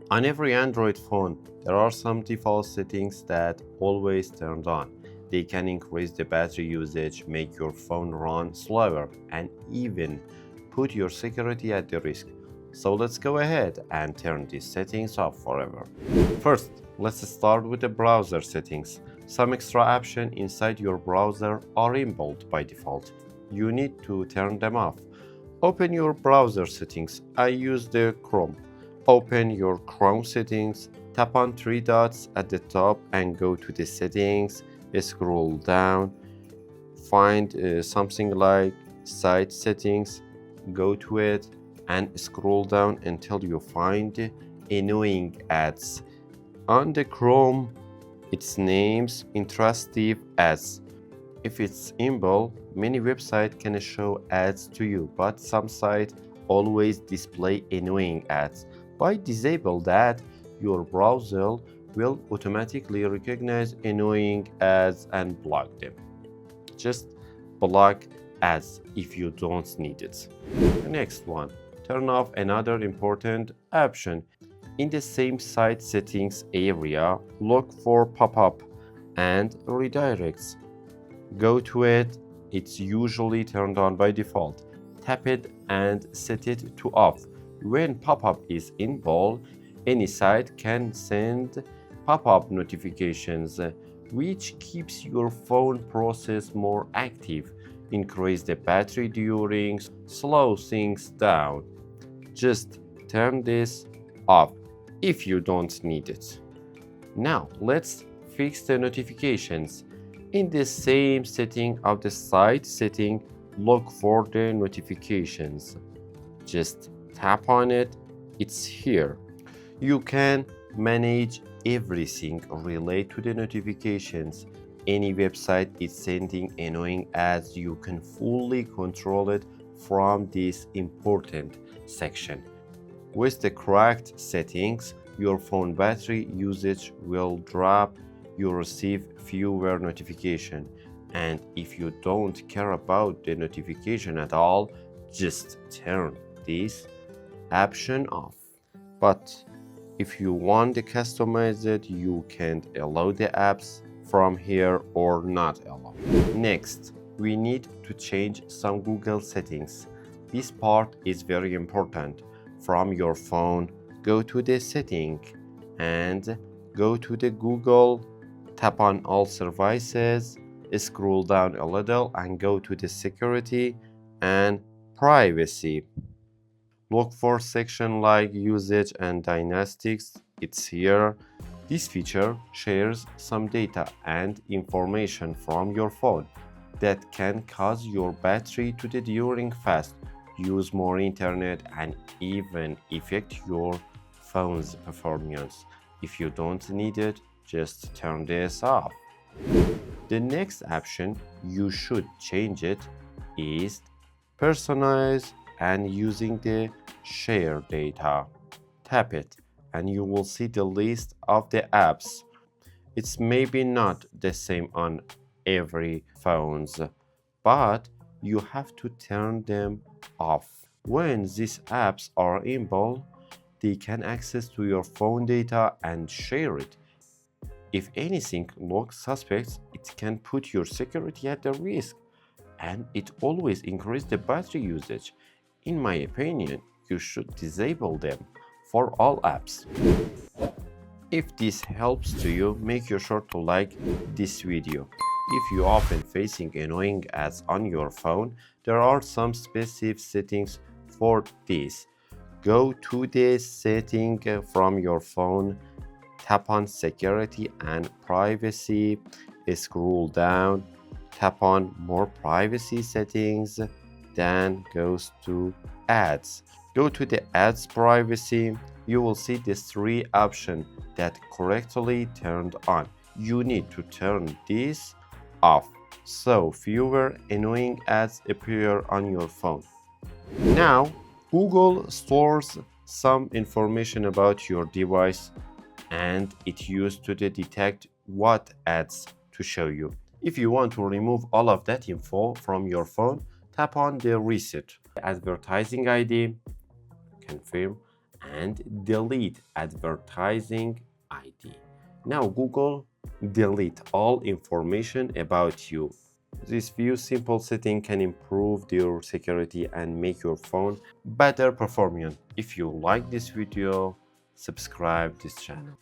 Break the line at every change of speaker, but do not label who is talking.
On every Android phone, there are some default settings that always turned on. They can increase the battery usage, make your phone run slower, and even put your security at the risk. So let's go ahead and turn these settings off forever. First, let's start with the browser settings. Some extra options inside your browser are inbuilt by default. You need to turn them off. Open your browser settings. I use the Chrome. Open your Chrome settings, tap on three dots at the top and go to the settings, scroll down, find something like site settings, go to it and scroll down until you find annoying ads. On the Chrome, its names intrusive ads. If it's inbuilt, many websites can show ads to you, but some sites always display annoying ads. By disable that, your browser will automatically recognize annoying ads and block them. Just block ads if you don't need it. The next one, turn off another important option. In the same site settings area, look for pop-up and redirects. Go to it, it's usually turned on by default. Tap it and set it to off. When pop-up is inbuilt, any site can send pop-up notifications, which keeps your phone process more active, increase the battery during, slow things down. Just turn this off if you don't need it. Now let's fix the notifications. In the same setting of the site setting, look for the notifications. Just tap on it, it's here. You can manage everything related to the notifications. Any website is sending annoying ads, you can fully control it from this important section. With the correct settings, your phone battery usage will drop, you receive fewer notifications, and if you don't care about the notification at all, just turn this option off. But if you want to customize it, you can allow the apps from here or not allow. Next, we need to change some Google settings. This part is very important. From your phone, go to the setting and go to the Google, tap on all services, scroll down a little and go to the security and privacy. Look for section like usage and diagnostics, it's here. This feature shares some data and information from your phone that can cause your battery to die during fast, use more internet and even affect your phone's performance. If you don't need it, just turn this off. The next option you should change it is personalize and using the share data. Tap it and you will see the list of the apps. It's maybe not the same on every phones, but you have to turn them off. When these apps are inbuilt, they can access to your phone data and share it. If anything looks suspect, it can put your security at the risk, and it always increases the battery usage. In my opinion, you should disable them for all apps. If this helps to you, make sure to like this video. If you are often facing annoying ads on your phone, there are some specific settings for this. Go to the setting from your phone, tap on security and privacy, scroll down, tap on more privacy settings, then goes to ads. Go to the ads privacy, you will see these three options that correctly turned on. You need to turn this off so fewer annoying ads appear on your phone. Now, Google stores some information about your device and it used to detect what ads to show you. If you want to remove all of that info from your phone, tap on the reset advertising ID, confirm, and delete advertising ID. Now Google, delete all information about you. This few simple setting can improve your security and make your phone better performing. If you like this video, subscribe this channel.